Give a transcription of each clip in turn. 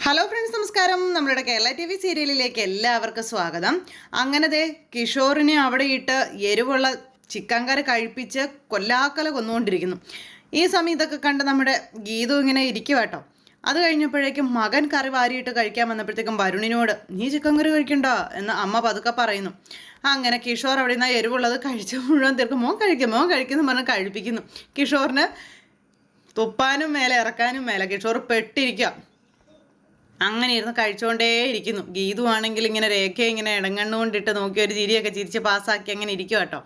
Hello friends, നമസ്കാരം. നമ്മുടെ Kerala T V സീരിയലിലേക്ക് എല്ലാവർക്കും സ്വാഗതം. അങ്ങനത്തെ കിഷോറിനെ അവിടെ ഇട്ട് എരിവുള്ള ചിക്കൻ കറി കഴിപ്പിച്ച് കൊല്ലാക്കല കൊന്നുകൊണ്ടിരിക്കുന്നു. ഈ സമയം ഇതൊക്കെ കണ്ട് നമ്മുടെ ഗീതു ഇങ്ങനെ ഇരിക്കുക കേട്ടോ. അത് കഴിഞ്ഞപ്പോഴേക്കും മകൻ കറി വാരിയിട്ട് കഴിക്കാൻ വന്നപ്പോഴത്തേക്കും വരുണിനോട് നീ ചിക്കൻ കറി കഴിക്കണ്ടോ എന്ന് അമ്മ പതുക്കെ പറയുന്നു. അങ്ങനെ കിഷോർ അവിടെ നിന്ന് എരിവുള്ളത് കഴിച്ച് മുഴുവൻ തീർക്കും. മോൻ കഴിക്കുന്നു പറഞ്ഞ് കഴിപ്പിക്കുന്നു. കിഷോറിന് തുപ്പാനും മേലെ ഇറക്കാനും മേലെ കിഷോർ പെട്ടിരിക്കുക. അങ്ങനെ ഇരുന്ന് കഴിച്ചുകൊണ്ടേ ഇരിക്കുന്നു. ഗീതു ആണെങ്കിൽ ഇങ്ങനെ രേഖയെ ഇങ്ങനെ ഇടങ്ങണ്ണുകൊണ്ടിട്ട് നോക്കി ഒരു ചിരിയൊക്കെ ചിരിച്ച് പാസ്സാക്കി അങ്ങനെ ഇരിക്കും കേട്ടോ.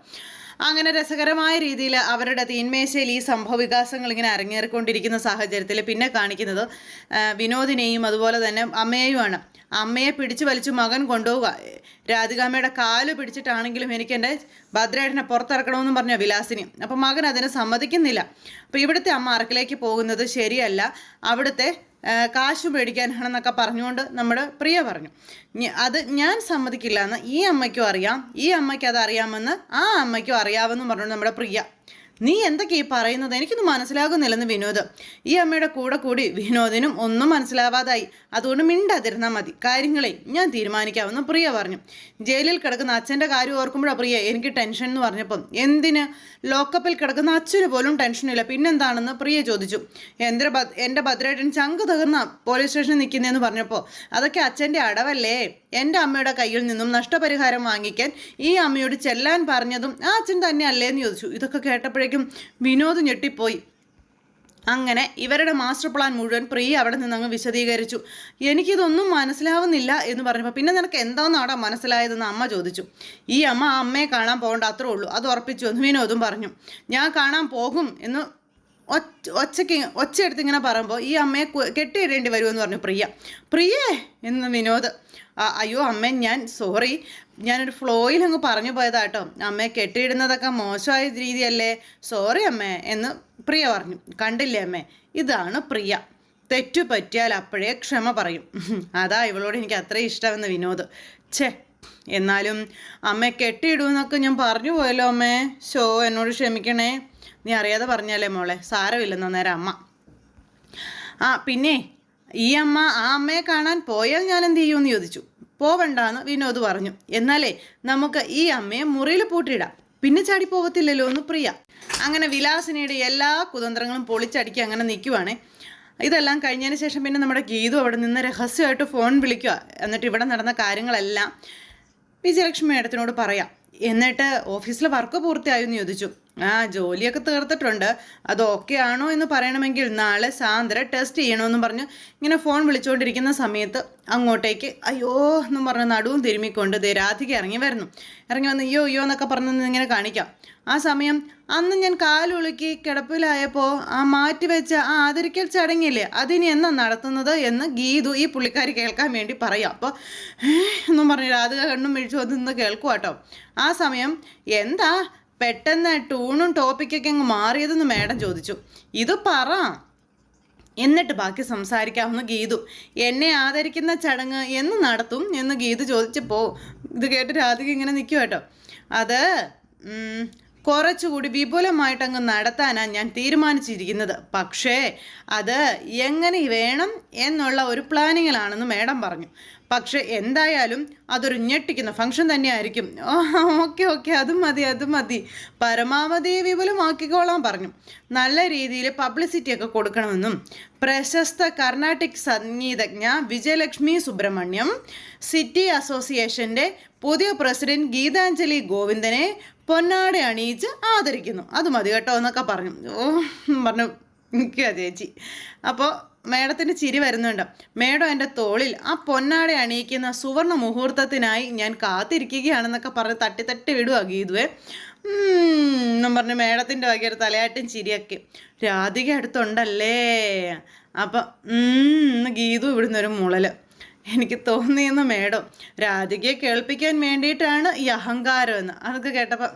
അങ്ങനെ രസകരമായ രീതിയിൽ അവരുടെ തീന്മേശയിൽ ഈ സംഭവ വികാസങ്ങൾ ഇങ്ങനെ അരങ്ങേറിക്കൊണ്ടിരിക്കുന്ന സാഹചര്യത്തിൽ പിന്നെ കാണിക്കുന്നത് വിനോദിനെയും അതുപോലെ തന്നെ അമ്മയെയുമാണ്. അമ്മയെ പിടിച്ചു വലിച്ചു മകൻ കൊണ്ടുപോവുക. രാധികാമ്മയുടെ കാല് പിടിച്ചിട്ടാണെങ്കിലും എനിക്ക് എൻ്റെ ഭദ്രേട്ടനെ പുറത്തിറക്കണമെന്നും പറഞ്ഞ വിലാസിനി. അപ്പം മകൻ അതിന് സമ്മതിക്കുന്നില്ല. അപ്പോൾ ഇവിടുത്തെ അമ്മ അറക്കിലേക്ക് പോകുന്നത് ശരിയല്ല, അവിടുത്തെ കാശ് മേടിക്കാനാണെന്നൊക്കെ പറഞ്ഞുകൊണ്ട് നമ്മുടെ പ്രിയ പറഞ്ഞു. അത് ഞാൻ സമ്മതിക്കില്ല എന്ന് ഈ അമ്മയ്ക്കും അറിയാം, ഈ അമ്മയ്ക്ക് അത് അറിയാമെന്ന് ആ അമ്മയ്ക്കും അറിയാമെന്നും പറഞ്ഞു നമ്മുടെ പ്രിയ. നീ എന്തൊക്കെയാ ഈ പറയുന്നത്, എനിക്കൊന്നും മനസ്സിലാകുന്നില്ലെന്ന് വിനോദ്. ഈ അമ്മയുടെ കൂടെ കൂടി വിനോദിനും ഒന്നും മനസ്സിലാവാതായി. അതുകൊണ്ട് മിണ്ടാതിരുന്നാൽ മതി, കാര്യങ്ങളെ ഞാൻ തീരുമാനിക്കാമെന്ന് പ്രിയ പറഞ്ഞു. ജയിലിൽ കിടക്കുന്ന അച്ഛൻ്റെ കാര്യം ഓർക്കുമ്പോഴാണ് പ്രിയ എനിക്ക് ടെൻഷൻ എന്ന് പറഞ്ഞപ്പം എന്തിന് ലോക്കപ്പിൽ കിടക്കുന്ന അച്ഛന് പോലും ടെൻഷനില്ല പിന്നെന്താണെന്ന് പ്രിയ ചോദിച്ചു. എൻ്റെ ഭദ്രേട്ടൻ ചങ്ക് തകർന്ന പോലീസ് സ്റ്റേഷനിൽ നിൽക്കുന്നതെന്ന് പറഞ്ഞപ്പോൾ അതൊക്കെ അച്ഛൻ്റെ അടവല്ലേ. എൻ്റെ അമ്മയുടെ കയ്യിൽ നിന്നും നഷ്ടപരിഹാരം വാങ്ങിക്കാൻ ഈ അമ്മയോട് ചെല്ലാൻ പറഞ്ഞതും ആ അച്ഛൻ തന്നെ അല്ലേന്ന് ചോദിച്ചു. ഇതൊക്കെ കേട്ടപ്പോഴേക്കും വിനോദ് ഞെട്ടിപ്പോയി. അങ്ങനെ ഇവരുടെ മാസ്റ്റർ പ്ലാൻ മുഴുവൻ പ്രിയ അവിടെ നിന്ന് അങ്ങ് വിശദീകരിച്ചു. എനിക്കിതൊന്നും മനസ്സിലാവുന്നില്ല എന്ന് പറഞ്ഞപ്പോൾ പിന്നെ നിനക്ക് എന്താണെന്നാടാ മനസ്സിലായതെന്ന് അമ്മ ചോദിച്ചു. ഈ അമ്മ ആ അമ്മയെ കാണാൻ പോകണ്ട, അത്രേ ഉള്ളൂ, അത് ഉറപ്പിച്ചു എന്ന് വിനോദും പറഞ്ഞു. ഞാൻ കാണാൻ പോകും എന്ന് ഒച്ചയെടുത്ത് ഇങ്ങനെ പറയുമ്പോൾ ഈ അമ്മയെ കെട്ടിയിടേണ്ടി വരുമെന്ന് പറഞ്ഞു പ്രിയേ എന്ന് വിനോദ്. അയ്യോ അമ്മേ, ഞാൻ സോറി, ഞാനൊരു ഫ്ലോയിൽ അങ്ങ് പറഞ്ഞു പോയതാട്ടോ, അമ്മയെ കെട്ടിയിടുന്നതൊക്കെ മോശമായ രീതിയല്ലേ, സോറി അമ്മേ എന്ന് പ്രിയ പറഞ്ഞു. കണ്ടില്ലേ അമ്മേ, ഇതാണ് പ്രിയ, തെറ്റു പറ്റിയാൽ അപ്പോഴേ ക്ഷമ പറയും. അതാ ഇവളോട് എനിക്ക് അത്രയും ഇഷ്ടമെന്ന് വിനോദ്. എന്നാലും അമ്മയെ കെട്ടിയിടുമെന്നൊക്കെ ഞാൻ പറഞ്ഞു പോയല്ലോ അമ്മേ, എന്നോട് ക്ഷമിക്കണേ, നീ അറിയാതെ പറഞ്ഞാലേ മോളെ, സാരമില്ലെന്ന് നേരം അമ്മ. പിന്നെ ഈ അമ്മ ആ അമ്മയെ കാണാൻ പോയാൽ ഞാൻ എന്ത് ചെയ്യുമെന്ന് ചോദിച്ചു. പോവണ്ടെന്ന് വിനോദ് പറഞ്ഞു. എന്നാലേ നമുക്ക് ഈ അമ്മയെ മുറിയിൽ പൂട്ടിയിടാം, പിന്നെ ചാടി പോകത്തില്ലല്ലോ എന്ന് പ്രിയ. അങ്ങനെ വിലാസിനിയുടെ എല്ലാ കുതന്ത്രങ്ങളും പൊളിച്ചടിക്കുക അങ്ങനെ നിൽക്കുവാണേ. ഇതെല്ലാം കഴിഞ്ഞതിന് ശേഷം പിന്നെ നമ്മുടെ ഗീതു അവിടെ നിന്ന് രഹസ്യമായിട്ട് ഫോൺ വിളിക്കുക. എന്നിട്ട് ഇവിടെ നടന്ന കാര്യങ്ങളെല്ലാം വിജയലക്ഷ്മി മേഡത്തിനോട് പറയാം. എന്നിട്ട് ഓഫീസിലെ വർക്ക് പൂർത്തിയായെന്ന് ചോദിച്ചു. ജോലിയൊക്കെ തീർത്തിട്ടുണ്ട്, അത് ഓക്കെ ആണോ എന്ന് പറയണമെങ്കിൽ നാളെ സാന്ദ്ര ടെസ്റ്റ് ചെയ്യണമെന്നും പറഞ്ഞ് ഇങ്ങനെ ഫോൺ വിളിച്ചുകൊണ്ടിരിക്കുന്ന സമയത്ത് അങ്ങോട്ടേക്ക് അയ്യോ എന്നും പറഞ്ഞ് നടുവും തിരുമ്മിക്കൊണ്ട് രാധിക ഇറങ്ങി വന്ന് അയ്യോ എന്നൊക്കെ പറഞ്ഞ് ഇങ്ങനെ കാണിക്കാം. ആ സമയം അന്ന് ഞാൻ കാലുളുക്കി കിടപ്പിലായപ്പോൾ ആ മാറ്റിവെച്ച ആ ആദരിക്കൽ ചടങ്ങില്ലേ, അതിനി എന്നാ നടത്തുന്നത് എന്ന് ഗീതു ഈ പുള്ളിക്കാരി കേൾക്കാൻ വേണ്ടി പറയാം. അപ്പോൾ എന്നും പറഞ്ഞ് രാധിക കണ്ണും മിഴിച്ചു വന്ന് കേൾക്കുക കേട്ടോ. ആ സമയം എന്താ പെട്ടെന്ന് ടൂണും ടോപ്പിക്കൊക്കെ അങ്ങ് മാറിയതെന്ന് മേഡം ചോദിച്ചു. ഇത് പറ, എന്നിട്ട് ബാക്കി സംസാരിക്കാമെന്ന് ഗീതു. എന്നെ ആദരിക്കുന്ന ചടങ്ങ് എന്ന് നടത്തും എന്ന് ഗീതു ചോദിച്ചപ്പോൾ ഇത് കേട്ട് രാധിക ഇങ്ങനെ നിൽക്കും കേട്ടോ. അത് കുറച്ചുകൂടി വിപുലമായിട്ടങ്ങ് നടത്താനാണ് ഞാൻ തീരുമാനിച്ചിരിക്കുന്നത്, പക്ഷേ അത് എങ്ങനെ വേണം എന്നുള്ള ഒരു പ്ലാനിങ്ങിലാണെന്ന് മേഡം പറഞ്ഞു. പക്ഷെ എന്തായാലും അതൊരു ഞെട്ടിക്കുന്ന ഫംഗ്ഷൻ തന്നെയായിരിക്കും. ഓക്കെ അത് മതി, പരമാവധി വിപുലമാക്കിക്കോളാൻ പറഞ്ഞു. നല്ല രീതിയിൽ പബ്ലിസിറ്റിയൊക്കെ കൊടുക്കണമെന്നും പ്രശസ്ത കർണാട്ടിക് സംഗീതജ്ഞ വിജയലക്ഷ്മി സുബ്രഹ്മണ്യം, സിറ്റി അസോസിയേഷൻ്റെ പുതിയ പ്രസിഡന്റ് ഗീതാഞ്ജലി ഗോവിന്ദനെ പൊന്നാട അണിയിച്ച് ആദരിക്കുന്നു, അത് മതി കേട്ടോ എന്നൊക്കെ പറഞ്ഞു. പറഞ്ഞു നിൽക്കുക ചേച്ചി. അപ്പോൾ മേഡത്തിന് ചിരി വരുന്നുണ്ട്. മേഡം എൻ്റെ തോളിൽ ആ പൊന്നാട അണിയിക്കുന്ന സുവർണ മുഹൂർത്തത്തിനായി ഞാൻ കാത്തിരിക്കുകയാണെന്നൊക്കെ പറഞ്ഞ് തട്ടി വിടുക ഗീതുവേ എന്നും പറഞ്ഞ് മേഡത്തിൻ്റെ വകയൊരു തലയാട്ടും ചിരിയൊക്കെ. രാധിക അടുത്തുണ്ടല്ലേ. അപ്പം ഗീതു ഇവിടുന്ന് ഒരു മുളല്. എനിക്ക് തോന്നിയെന്ന് മേഡം രാധികയെ കേൾപ്പിക്കാൻ വേണ്ടിയിട്ടാണ് ഈ അഹങ്കാരം എന്ന്. അതൊക്കെ കേട്ടപ്പോൾ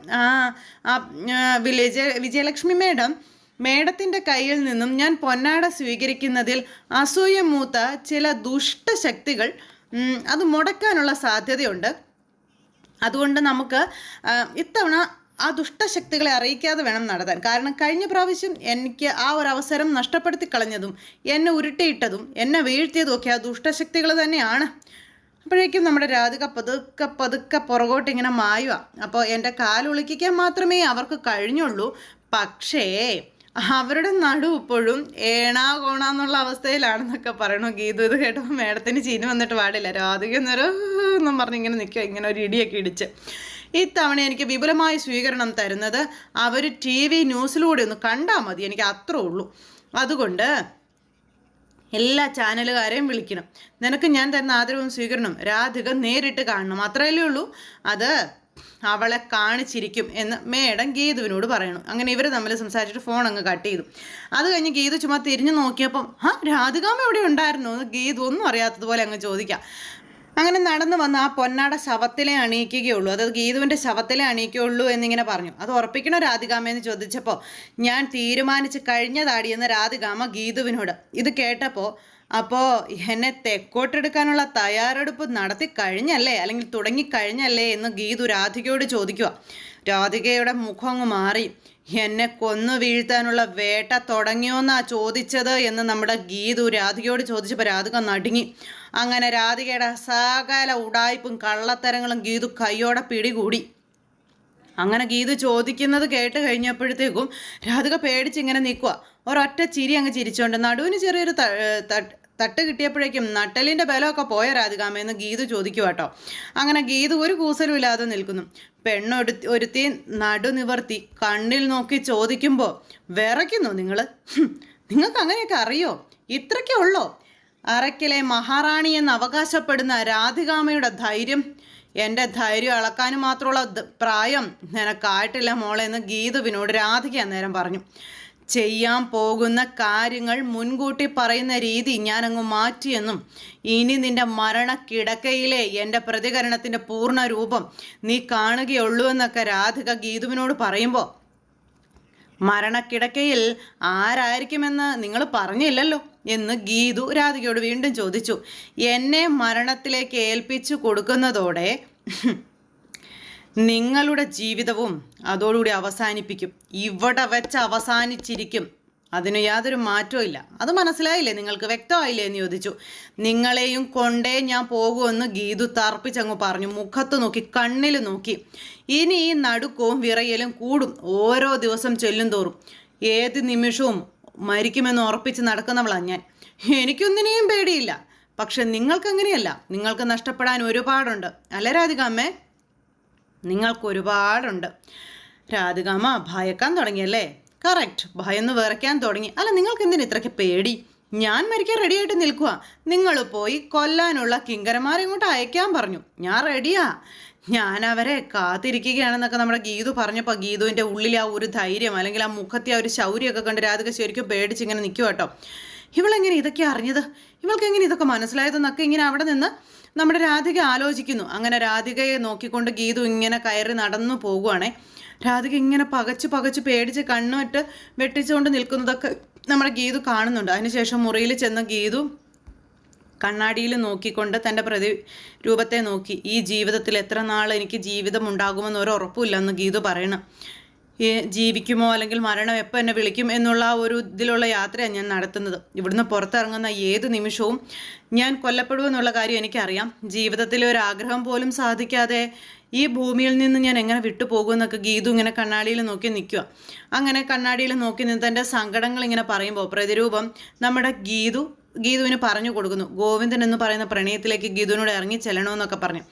വിജയലക്ഷ്മി മേഡത്തിൻ്റെ കയ്യിൽ നിന്നും ഞാൻ പൊന്നാട സ്വീകരിക്കുന്നതിൽ അസൂയ മൂത്ത ചില ദുഷ്ടശക്തികൾ അത് മുടക്കാനുള്ള സാധ്യതയുണ്ട്. അതുകൊണ്ട് നമുക്ക് ഇത്തവണ ആ ദുഷ്ടശക്തികളെ അറിയിക്കാതെ വേണം നടത്താൻ. കാരണം കഴിഞ്ഞ പ്രാവശ്യം എനിക്ക് ആ ഒരു അവസരം നഷ്ടപ്പെടുത്തി കളഞ്ഞതും എന്നെ ഉരുട്ടിയിട്ടതും എന്നെ വീഴ്ത്തിയതും ഒക്കെ ആ ദുഷ്ടശക്തികൾ തന്നെയാണ്. അപ്പോഴേക്കും നമ്മുടെ രാധിക പതുക്കെ പതുക്കെ പുറകോട്ട് ഇങ്ങനെ മായുക. അപ്പോൾ എൻ്റെ കാലൊളിക്കാൻ മാത്രമേ അവർക്ക് കഴിഞ്ഞുള്ളൂ. പക്ഷേ അവരുടെ നടു ഇപ്പോഴും ഏണാകോണാന്നുള്ള അവസ്ഥയിലാണെന്നൊക്കെ പറയണു. ഗീതു ഇത് കേട്ടപ്പോൾ മേഡത്തിന് ചീനി വന്നിട്ട് പാടില്ല. രാധിക എന്നും പറഞ്ഞ് ഇങ്ങനെ നിൽക്കുക, ഇങ്ങനെ ഒരു ഇടിയൊക്കെ ഇടിച്ച്. ഇത്തവണ എനിക്ക് വിപുലമായ സ്വീകരണം തരുന്നത് അവർ TV ന്യൂസിലൂടെ ഒന്ന് കണ്ടാൽ മതി, എനിക്ക് അത്രേ ഉള്ളൂ. അതുകൊണ്ട് എല്ലാ ചാനലുകാരെയും വിളിക്കണം. നിനക്ക് ഞാൻ തരുന്ന ആദരവും സ്വീകരണം രാധിക നേരിട്ട് കാണണം, അത്രയല്ലേ ഉള്ളൂ. അത് അവളെ കാണിച്ചിരിക്കും എന്ന് മേഡം ഗീതുവിനോട് പറയണം. അങ്ങനെ ഇവർ തമ്മിൽ സംസാരിച്ചിട്ട് ഫോൺ അങ്ങ് കട്ട് ചെയ്തു. അത് കഴിഞ്ഞ് ഗീതു ചുമ്മാ തിരിഞ്ഞു നോക്കിയപ്പം രാധികാമ്മ എവിടെ ഉണ്ടായിരുന്നു എന്ന് ഗീതു ഒന്നും അറിയാത്തതുപോലെ അങ്ങ് ചോദിക്കാം. അങ്ങനെ നടന്നു വന്ന് ആ പൊന്നാട ശവത്തിലെ അണിയിക്കുകയുള്ളൂ, അതായത് ഗീതുവിൻ്റെ ശവത്തിലെ അണിയിക്കുകയുള്ളൂ എന്നിങ്ങനെ പറഞ്ഞു. അത് ഉറപ്പിക്കണോ രാധികാമ്മയെന്ന് ചോദിച്ചപ്പോൾ ഞാൻ തീരുമാനിച്ച് കഴിഞ്ഞതാടിയെന്ന് രാധികാമ്മ ഗീതുവിനോട്. ഇത് കേട്ടപ്പോൾ അപ്പോൾ എന്നെ തെക്കോട്ടെടുക്കാനുള്ള തയ്യാറെടുപ്പ് നടത്തി കഴിഞ്ഞല്ലേ, അല്ലെങ്കിൽ തുടങ്ങിക്കഴിഞ്ഞല്ലേ എന്ന് ഗീതു രാധികയോട് ചോദിക്കുക. രാധികയുടെ മുഖം അങ്ങ് മാറി. എന്നെ കൊന്നു വീഴ്ത്താനുള്ള വേട്ട തുടങ്ങിയോന്നാ ചോദിച്ചത് എന്ന് നമ്മുടെ ഗീതു രാധികയോട് ചോദിച്ചപ്പോൾ രാധിക നടുങ്ങി. അങ്ങനെ രാധികയുടെ സകല ഉടായ്പും കള്ളത്തരങ്ങളും ഗീതു കയ്യോടെ പിടികൂടി. അങ്ങനെ ഗീതു ചോദിക്കുന്നത് കേട്ട് കഴിഞ്ഞപ്പോഴത്തേക്കും രാധിക പേടിച്ചിങ്ങനെ നിൽക്കുക. ഒരൊറ്റ ചിരി അങ്ങ് ചിരിച്ചോണ്ട് നടുവിന് ചെറിയൊരു തട്ട് കിട്ടിയപ്പോഴേക്കും നട്ടലിൻ്റെ ബലമൊക്കെ പോയ രാധികാമ്മയെന്ന് ഗീതു ചോദിക്കുക കേട്ടോ. അങ്ങനെ ഗീതു ഒരു കൂസലും ഇല്ലാതെ നിൽക്കുന്നു. ഒരുത്തി നടുനിവർത്തി കണ്ണിൽ നോക്കി ചോദിക്കുമ്പോൾ വിറയ്ക്കുന്നു. നിങ്ങൾക്ക് അങ്ങനെയൊക്കെ അറിയോ? ഇത്രയ്ക്കേ ഉള്ളോ? അറക്കിലെ മഹാറാണി എന്ന് അവകാശപ്പെടുന്ന രാധികാമ്മയുടെ ധൈര്യം? എൻ്റെ ധൈര്യം അളക്കാനും മാത്രമുള്ള പ്രായം നിനക്കായിട്ടില്ല മോളെ എന്ന് ഗീതുവിനോട് രാധിക അന്നേരം പറഞ്ഞു. ചെയ്യാൻ പോകുന്ന കാര്യങ്ങൾ മുൻകൂട്ടി പറയുന്ന രീതി ഞാനങ്ങ് മാറ്റിയെന്നും ഇനി നിന്റെ മരണക്കിടക്കയിലെ എൻ്റെ പ്രതികരണത്തിൻ്റെ പൂർണ്ണ രൂപം നീ കാണുകയുള്ളൂ എന്നൊക്കെ രാധിക ഗീതുവിനോട് പറയുമ്പോൾ, മരണക്കിടക്കയിൽ ആരായിരിക്കുമെന്ന് നിങ്ങൾ പറഞ്ഞില്ലല്ലോ എന്ന് ഗീതു രാധികയോട് വീണ്ടും ചോദിച്ചു. എന്നെ മരണത്തിലേക്ക് ഏൽപ്പിച്ചു കൊടുക്കുന്നതോടെ നിങ്ങളുടെ ജീവിതവും അതോടുകൂടി അവസാനിപ്പിക്കും. ഇവിടെ വെച്ച് അവസാനിച്ചിരിക്കും. അതിന് യാതൊരു മാറ്റവും ഇല്ല. അത് മനസ്സിലായില്ലേ നിങ്ങൾക്ക്? വ്യക്തമായില്ലേ എന്ന് ചോദിച്ചു. നിങ്ങളെയും കൊണ്ടേ ഞാൻ പോകുമെന്ന് ഗീതു തർപ്പിച്ചങ്ങ് പറഞ്ഞു. മുഖത്ത് നോക്കി, കണ്ണിൽ നോക്കി. ഇനി ഈ നടുക്കവും വിറയലും കൂടും ഓരോ ദിവസം ചെല്ലും തോറും. ഏത് നിമിഷവും മരിക്കുമെന്ന് ഉറപ്പിച്ച് നടക്കുന്നവളാണ് ഞാൻ. എനിക്കൊന്നിനെയും പേടിയില്ല. പക്ഷെ നിങ്ങൾക്കങ്ങനെയല്ല. നിങ്ങൾക്ക് നഷ്ടപ്പെടാൻ ഒരുപാടുണ്ട്, അല്ലേ രാധികാമ്മേ? നിങ്ങൾക്കൊരുപാടുണ്ട്. രാധികാമ്മ ഭയക്കാൻ തുടങ്ങിയല്ലേ? കറക്റ്റ്, ഭയന്ന് വിറയ്ക്കാൻ തുടങ്ങി. അല്ല, നിങ്ങൾക്ക് എന്തിനാ ഇത്രയ്ക്ക് പേടി? ഞാൻ മരിക്കാൻ റെഡിയായിട്ട് നിൽക്കുക. നിങ്ങൾ പോയി കൊല്ലാനുള്ള കിങ്കരന്മാരെ ഇങ്ങോട്ട് അയക്കാൻ പറഞ്ഞു. ഞാൻ റെഡിയാ. ഞാൻ അവരെ കാത്തിരിക്കുകയാണെന്നൊക്കെ നമ്മുടെ ഗീതു പറഞ്ഞപ്പോൾ ഗീതുവിൻ്റെ ഉള്ളിൽ ആ ഒരു ധൈര്യം, അല്ലെങ്കിൽ ആ മുഖത്തെ ആ ഒരു ശൗര്യമൊക്കെ കണ്ട് രാധിക ശരിക്കും പേടിച്ചിങ്ങനെ നിൽക്കുക കേട്ടോ. ഇവളെങ്ങനെ ഇതൊക്കെ അറിഞ്ഞത്? ഇവൾക്ക് എങ്ങനെ ഇതൊക്കെ മനസ്സിലായതെന്നൊക്കെ ഇങ്ങനെ അവിടെ നിന്ന് നമ്മുടെ രാധിക ആലോചിക്കുന്നു. അങ്ങനെ രാധികയെ നോക്കിക്കൊണ്ട് ഗീതു ഇങ്ങനെ കയറി നടന്നു പോകുവാണേ. രാധിക ഇങ്ങനെ പകച്ച് പേടിച്ച് കണ്ണുമിട്ട് വെട്ടിച്ചുകൊണ്ട് നിൽക്കുന്നതൊക്കെ നമ്മുടെ ഗീതു കാണുന്നുണ്ട്. അതിനുശേഷം മുറിയിൽ ചെന്ന ഗീതു കണ്ണാടിയിൽ നോക്കിക്കൊണ്ട് തൻ്റെ രൂപത്തെ നോക്കി. ഈ ജീവിതത്തിൽ എത്ര നാൾ എനിക്ക് ജീവിതം ഉണ്ടാകുമെന്ന് ഒരു ഉറപ്പുമില്ലെന്ന് ഗീതു പറയണം. ജീവിക്കുമോ അല്ലെങ്കിൽ മരണം എപ്പോൾ എന്നെ വിളിക്കും എന്നുള്ള ഒരു ഇതിലുള്ള യാത്രയാണ് ഞാൻ നടത്തുന്നത്. ഇവിടുന്ന് പുറത്തിറങ്ങുന്ന ഏത് നിമിഷവും ഞാൻ കൊല്ലപ്പെടുമെന്നുള്ള കാര്യം എനിക്കറിയാം. ജീവിതത്തിലെ ഒരു ആഗ്രഹം പോലും സാധിക്കാതെ ഈ ഭൂമിയിൽ നിന്ന് ഞാൻ എങ്ങനെ വിട്ടുപോകുമെന്നൊക്കെ ഗീതു ഇങ്ങനെ കണ്ണാടിയിൽ നോക്കി നിൽക്കുക. അങ്ങനെ കണ്ണാടിയിൽ നോക്കി നിന്ന് തൻ്റെ സങ്കടങ്ങൾ ഇങ്ങനെ പറയുമ്പോൾ പ്രതിരൂപം നമ്മുടെ ഗീതുവിന് പറഞ്ഞു കൊടുക്കുന്നു. ഗോവിന്ദൻ എന്ന് പറയുന്ന പ്രണയത്തിലേക്ക് ഗീതുവിനോട് ഇറങ്ങി ചെല്ലണമെന്നൊക്കെ പറഞ്ഞു.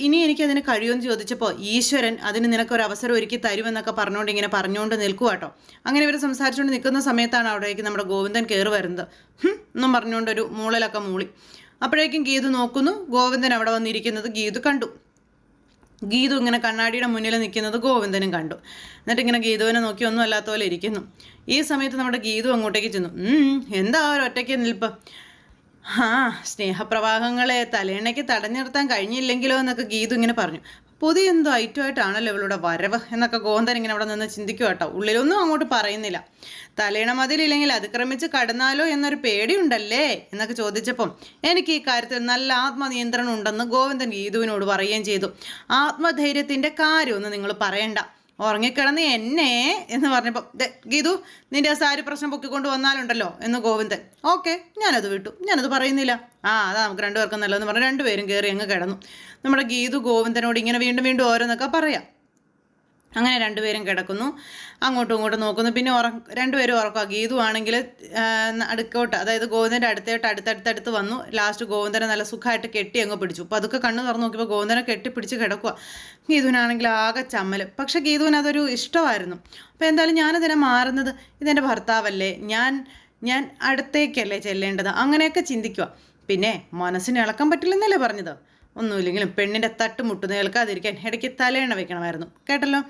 ഇനി എനിക്കതിന് കഴിയുമെന്ന് ചോദിച്ചപ്പോൾ ഈശ്വരൻ അതിന് നിനക്കൊരു അവസരം ഒരുക്കി തരുമെന്നൊക്കെ പറഞ്ഞുകൊണ്ട് നിൽക്കുക കേട്ടോ. അങ്ങനെ ഇവർ സംസാരിച്ചുകൊണ്ട് നിൽക്കുന്ന സമയത്താണ് അവിടേക്ക് നമ്മുടെ ഗോവിന്ദൻ കയറി വരുന്നത്. എന്നും പറഞ്ഞുകൊണ്ടൊരു മൂളലൊക്കെ മൂളി. അപ്പോഴേക്കും ഗീതു നോക്കുന്നു. ഗോവിന്ദൻ അവിടെ വന്നിരിക്കുന്നത് ഗീതു കണ്ടു. ഗീതു ഇങ്ങനെ കണ്ണാടിയുടെ മുന്നിൽ നിൽക്കുന്നത് ഗോവിന്ദനും കണ്ടു. എന്നിട്ട് ഇങ്ങനെ ഗീതുവിനെ നോക്കി ഒന്നും അല്ലാത്ത പോലെ ഇരിക്കുന്നു. ഈ സമയത്ത് നമ്മുടെ ഗീതു അങ്ങോട്ടേക്ക് ചെന്നു. എന്താ ഒരൊറ്റയ്ക്ക് നിൽപ്പ്? സ്നേഹപ്രവാഹങ്ങളെ തലേണയ്ക്ക് തടഞ്ഞു നിർത്താൻ കഴിഞ്ഞില്ലെങ്കിലോ എന്നൊക്കെ ഗീതു ഇങ്ങനെ പറഞ്ഞു. പുതിയ എന്തോ ഐറ്റമായിട്ടാണല്ലോ ഇവളുടെ വരവ് എന്നൊക്കെ ഗോവിന്ദൻ ഇങ്ങനെ അവിടെ നിന്ന് ചിന്തിക്കുക കേട്ടോ. ഉള്ളിലൊന്നും അങ്ങോട്ട് പറയുന്നില്ല. തലേണ മതിലില്ലെങ്കിൽ അതിക്രമിച്ച് കടന്നാലോ എന്നൊരു പേടിയുണ്ടല്ലേ എന്നൊക്കെ ചോദിച്ചപ്പം എനിക്ക് ഈ കാര്യത്തിൽ നല്ല ആത്മനിയന്ത്രണം ഉണ്ടെന്ന് ഗോവിന്ദൻ ഗീതുവിനോട് പറയുകയും ചെയ്തു. ആത്മധൈര്യത്തിൻ്റെ കാര്യമൊന്നും നിങ്ങൾ പറയണ്ട. ഉറങ്ങിക്കിടന്ന് എന്നെ എന്ന് പറഞ്ഞപ്പോൾ ഗീതു നിന്റെ ആ സാരി പ്രശ്നം പൊക്കിക്കൊണ്ട് വന്നാലുണ്ടല്ലോ എന്ന് ഗോവിന്ദൻ. ഓക്കെ, ഞാനത് വിട്ടു, ഞാനത് പറയുന്നില്ല. അതാ നമുക്ക് രണ്ടുപേർക്കും നല്ലതെന്ന് പറഞ്ഞ് രണ്ടുപേരും കയറി അങ്ങ് കിടന്നു. നമ്മുടെ ഗീതു ഗോവിന്ദനോട് ഇങ്ങനെ വീണ്ടും വീണ്ടും ഓരോന്നൊക്കെ പറയാം. അങ്ങനെ രണ്ടുപേരും കിടക്കുന്നു, അങ്ങോട്ടും ഇങ്ങോട്ടും നോക്കുന്നു. പിന്നെ രണ്ടുപേരും ഉറക്കുക. ഗീതു ആണെങ്കിൽ അടുക്കോട്ട്, അതായത് ഗോവിന്ദൻ്റെ അടുത്തടുത്ത് വന്നു. ലാസ്റ്റ് ഗോവിന്ദനെ നല്ല സുഖമായിട്ട് കെട്ടി അങ്ങ് പിടിച്ചു. അപ്പോൾ അതൊക്കെ കണ്ണ് തുറന്ന് നോക്കിയപ്പോൾ ഗോവിന്ദനെ കെട്ടിപ്പിടിച്ച് കിടക്കുക. ഗീതുവിനാണെങ്കിൽ ആകെ ചമ്മൽ. പക്ഷേ ഗീതുവിന് അതൊരു ഇഷ്ടമായിരുന്നു. അപ്പോൾ എന്തായാലും ഞാനതിനെ മാറുന്നത്, ഇതെൻ്റെ ഭർത്താവല്ലേ, ഞാൻ അടുത്തേക്കല്ലേ ചെല്ലേണ്ടത്, അങ്ങനെയൊക്കെ ചിന്തിക്കുക. പിന്നെ മനസ്സിന് ഇളക്കാൻ പറ്റില്ലെന്നല്ലേ പറഞ്ഞത്. ഒന്നുമില്ലെങ്കിലും പെണ്ണിൻ്റെ തട്ട് മുട്ടുന്ന കേൾക്കാതിരിക്കാൻ ഇടയ്ക്ക് തലയെണ്ണ വെക്കണമായിരുന്നു. കേട്ടല്ലോ,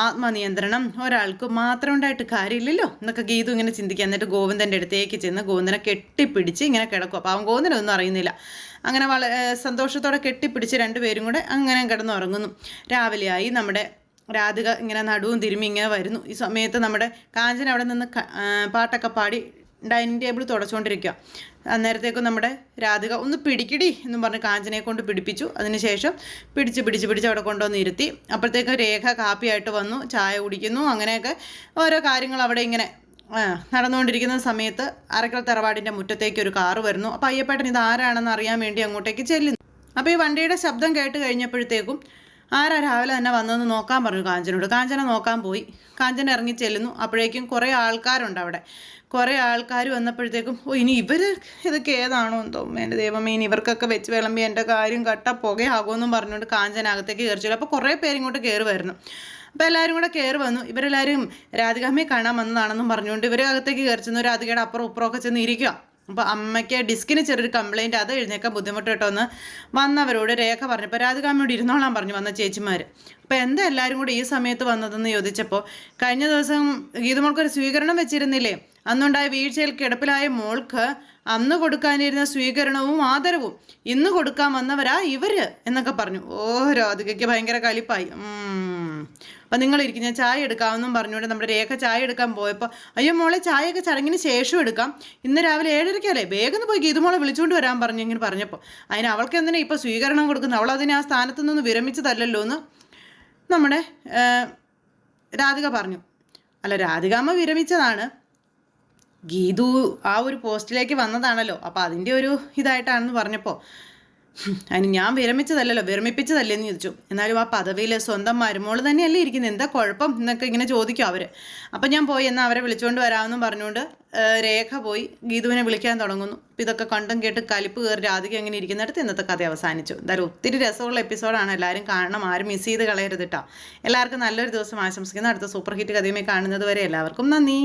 ആത്മനിയന്ത്രണം ഒരാൾക്ക് മാത്രം ഉണ്ടായിട്ട് കാര്യമില്ലല്ലോ എന്നൊക്കെ ഗീതു ഇങ്ങനെ ചിന്തിക്കുക. എന്നിട്ട് ഗോവിന്ദൻ്റെ അടുത്തേക്ക് ചെന്ന് ഗോവിന്ദനെ കെട്ടിപ്പിടിച്ച് ഇങ്ങനെ കിടക്കുക. അപ്പോൾ അവൻ ഗോവിന്ദനൊന്നും അറിയുന്നില്ല. അങ്ങനെ വളരെ സന്തോഷത്തോടെ കെട്ടിപ്പിടിച്ച് രണ്ടുപേരും കൂടെ അങ്ങനെ കിടന്നുറങ്ങുന്നു. രാവിലെയായി. നമ്മുടെ രാധിക ഇങ്ങനെ നടുവും തിരുമ്മി ഇങ്ങനെ വരുന്നു. ഈ സമയത്ത് നമ്മുടെ കാഞ്ചന അവിടെ നിന്ന് പാട്ടൊക്കെ പാടി ഡൈനിങ് ടേബിൾ തുടച്ചുകൊണ്ടിരിക്കുക. അന്നേരത്തേക്കും നമ്മുടെ രാധിക ഒന്ന് പിടിക്കടി എന്നും പറഞ്ഞ് കാഞ്ചനയെ കൊണ്ട് പിടിപ്പിച്ചു. അതിനുശേഷം പിടിച്ച് അവിടെ കൊണ്ടുവന്ന് ഇരുത്തി. അപ്പോഴത്തേക്കും രേഖ കാപ്പിയായിട്ട് വന്നു, ചായ കുടിക്കുന്നു. അങ്ങനെയൊക്കെ ഓരോ കാര്യങ്ങൾ അവിടെ ഇങ്ങനെ നടന്നുകൊണ്ടിരിക്കുന്ന സമയത്ത് അരക്കൽ തറവാടിൻ്റെ മുറ്റത്തേക്ക് ഒരു കാറ് വരുന്നു. അപ്പോൾ അയ്യപ്പേട്ടൻ ഇത് ആരാണെന്ന് അറിയാൻ വേണ്ടി അങ്ങോട്ടേക്ക് ചെല്ലുന്നു. അപ്പോൾ ഈ വണ്ടിയുടെ ശബ്ദം കേട്ട് കഴിഞ്ഞപ്പോഴത്തേക്കും ആരാ രാവിലെ തന്നെ വന്നതെന്ന് നോക്കാൻ പറഞ്ഞു കാഞ്ചനോട്. കാഞ്ചന നോക്കാൻ പോയി. കാഞ്ചന ഇറങ്ങി ചെല്ലുന്നു. അപ്പോഴേക്കും കുറേ ആൾക്കാരുണ്ട് അവിടെ. കുറേ ആൾക്കാർ വന്നപ്പോഴത്തേക്കും ഇനി ഇവർ ഇതൊക്കെ ഏതാണോ എന്തോ, എൻ്റെ ദൈവമേ, ഇനി ഇവർക്കൊക്കെ വെച്ച് വിളമ്പി എൻ്റെ കാര്യം കട്ട പുകയാകുമെന്നും പറഞ്ഞുകൊണ്ട് കാഞ്ചന അകത്തേക്ക് കയറിച്ചില്ല. അപ്പോൾ കുറേ പേരിങ്ങോട്ട് കയറി വരുന്നു. അപ്പോൾ എല്ലാവരും കൂടെ കയറി വന്നു. ഇവരെല്ലാവരും രാധികാമ്മയെ കാണാൻ വന്നതാണെന്നും പറഞ്ഞുകൊണ്ട് ഇവർ അകത്തേക്ക് കയറി ചെന്നു. രാധികയുടെ അപ്പുറം ഇപ്പുറമൊക്കെ ചെന്ന് ഇരിക്കുക. അപ്പോൾ അമ്മയ്ക്ക് ഡിസ്കിന് ചെറിയൊരു കംപ്ലയിൻറ്റ്, അത് എഴുന്നേക്കാൻ ബുദ്ധിമുട്ട് കേട്ടോ എന്ന് വന്നവരോട് രേഖ പറഞ്ഞപ്പോൾ രാധികാമ്മയോട് ഇരുന്നോളാൻ പറഞ്ഞു വന്ന ചേച്ചിമാർ. അപ്പോൾ എന്താ എല്ലാവരും കൂടി ഈ സമയത്ത് വന്നതെന്ന് ചോദിച്ചപ്പോൾ, കഴിഞ്ഞ ദിവസം ഗീതുമോൾക്കൊരു സ്വീകരണം വെച്ചിരുന്നില്ലേ, അന്നുണ്ടായ വീഴ്ചയിൽ കിടപ്പിലായ മോൾക്ക് അന്ന് കൊടുക്കാനിരുന്ന സ്വീകരണവും ആദരവും ഇന്ന് കൊടുക്കാൻ വന്നവരാ ഇവർ എന്നൊക്കെ പറഞ്ഞു. രാധികയ്ക്ക് ഭയങ്കര കലിപ്പായി. അപ്പം നിങ്ങളിരിക്കും, ഞാൻ ചായ എടുക്കാമെന്നും പറഞ്ഞുകൊണ്ട് നമ്മുടെ രേഖ ചായ എടുക്കാൻ പോയപ്പോൾ, അയ്യോ മോളെ ചായയൊക്കെ ചടങ്ങിന് ശേഷം എടുക്കാം, ഇന്ന് രാവിലെ 7:30 വേഗം പോയി ഗീതുമോളെ വിളിച്ചുകൊണ്ട് വരാൻ പറഞ്ഞു. ഇങ്ങനെ പറഞ്ഞപ്പോൾ അതിന് അവൾക്ക് എന്തിനാ ഇപ്പോൾ സ്വീകരണം കൊടുക്കുന്നത്, അവൾ അതിനെ ആ സ്ഥാനത്ത് നിന്ന് വിരമിച്ചതല്ലല്ലോ എന്ന് നമ്മുടെ രാധിക പറഞ്ഞു. അല്ല, രാധികാമ്മ വിരമിച്ചതാണ്, ഗീതു ആ ഒരു പോസ്റ്റിലേക്ക് വന്നതാണല്ലോ, അപ്പോൾ അതിൻ്റെ ഒരു ഇതായിട്ടാണെന്ന് പറഞ്ഞപ്പോൾ അതിന് ഞാൻ വിരമിച്ചതല്ലല്ലോ, വിരമിപ്പിച്ചതല്ലേന്ന് ചോദിച്ചു. എന്നാലും ആ പദവിയിൽ സ്വന്തം മരുമോള് തന്നെയല്ലേ ഇരിക്കുന്നത്, എന്താ കുഴപ്പം എന്നൊക്കെ ഇങ്ങനെ ചോദിക്കും അവർ. അപ്പം ഞാൻ പോയി എന്നാൽ അവരെ വിളിച്ചുകൊണ്ട് വരാമെന്നും പറഞ്ഞുകൊണ്ട് രേഖ പോയി ഗീതുവിനെ വിളിക്കാൻ തുടങ്ങുന്നു. അപ്പം ഇതൊക്കെ കണ്ടും കേട്ട് കലിപ്പ് കയറി രാധിക എങ്ങനെ ഇരിക്കുന്നിടത്ത് ഇന്നത്തെ കഥ അവസാനിച്ചു. എന്തായാലും ഒത്തിരി രസമുള്ള എപ്പിസോഡാണ്, എല്ലാവരും കാണണം, ആരും മിസ് ചെയ്ത് കളയരുത് കേട്ടോ. എല്ലാവർക്കും നല്ലൊരു ദിവസം ആശംസിക്കുന്നു. അടുത്ത സൂപ്പർ ഹിറ്റ് കഥയുമായി കാണുന്നത് വരെ എല്ലാവർക്കും നന്ദി.